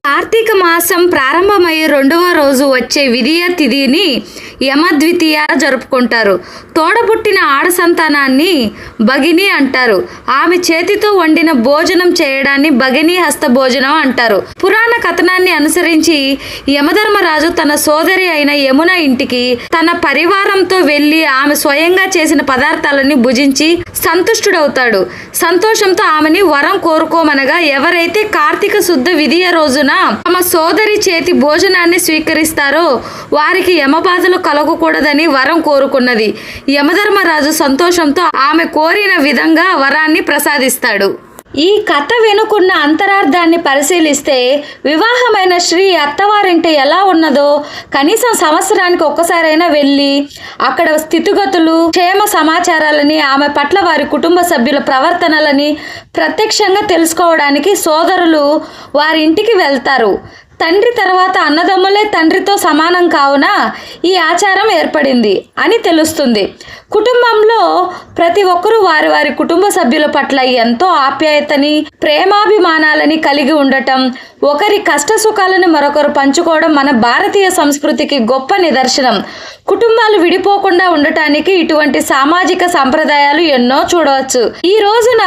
కార్తీక మాసం ప్రారంభమయ్యే రెండవ రోజు వచ్చే విదియ తిథిని యమద్వితీయ జరుపుకుంటారు. తోడబుట్టిన ఆడ సంతానాన్ని భగిని అంటారు. ఆమె చేతితో వండిన భోజనం చేయడాన్ని భగిని హస్త భోజనం అంటారు. పురాణ కథనాన్ని అనుసరించి యమధర్మరాజు తన సోదరి అయిన యమున ఇంటికి తన పరివారంతో వెళ్లి ఆమె స్వయంగా చేసిన పదార్థాలని భుజించి సంతుష్టుడవుతాడు. సంతోషంతో ఆమెని వరం కోరుకోమనగా ఎవరైతే కార్తీక శుద్ధ విదియ రోజున తమ సోదరి చేతి భోజనాన్ని స్వీకరిస్తారో వారికి యమబాధలు కలగకూడదని వరం కోరుకున్నది. యమధర్మరాజు సంతోషంతో ఆమె కోరిన విధంగా వరాన్ని ప్రసాదిస్తాడు. ఈ కథ వెనుకున్న అంతరార్థాన్ని పరిశీలిస్తే వివాహమైన స్త్రీ అత్తవారింట ఎలా ఉన్నదో కనీసం సంవత్సరానికి ఒక్కసారైనా వెళ్ళి అక్కడ స్థితిగతులు క్షేమ సమాచారాలని ఆమె పట్ల వారి కుటుంబ సభ్యుల ప్రవర్తనలని ప్రత్యక్షంగా తెలుసుకోవడానికి సోదరులు వారి ఇంటికి వెళ్తారు. తండ్రి తర్వాత అన్నదమ్ములే తండ్రితో సమానం కావున ఈ ఆచారం ఏర్పడింది అని తెలుస్తుంది. కుటుంబంలో ప్రతి ఒక్కరూ వారి వారి కుటుంబ సభ్యుల పట్ల ఎంతో ఆప్యాయతని ప్రేమాభిమానాలని కలిగి ఉండటం, ఒకరి కష్ట సుఖాలను మరొకరు పంచుకోవడం మన భారతీయ సంస్కృతికి గొప్ప నిదర్శనం. కుటుంబాలు విడిపోకుండా ఉండటానికి ఇటువంటి సామాజిక సంప్రదాయాలు ఎన్నో చూడవచ్చు. ఈ రోజున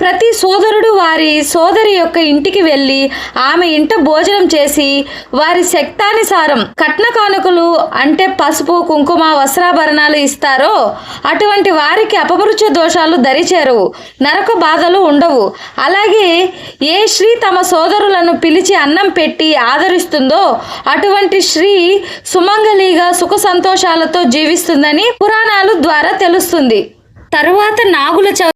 ప్రతి సోదరుడు వారి సోదరి యొక్క ఇంటికి వెళ్ళి ఆమె ఇంట భోజనం చేసి వారి శక్తానుసారం కట్న కానుకలు అంటే పసుపు కుంకుమ వస్త్రాభరణాలు ఇస్తారో అటువంటి వారికి అపమృత్యు దోషాలు దరిచేరవు, నరక బాధలు ఉండవు. అలాగే ఏ స్త్రీ తమ సోదరులను పిలిచి అన్నం పెట్టి ఆదరిస్తుందో అటువంటి స్త్రీ సుమంగళిగా సుఖ సంతోషాలతో జీవిస్తుందని పురాణాల ద్వారా తెలుస్తుంది. తరువాత నాగుల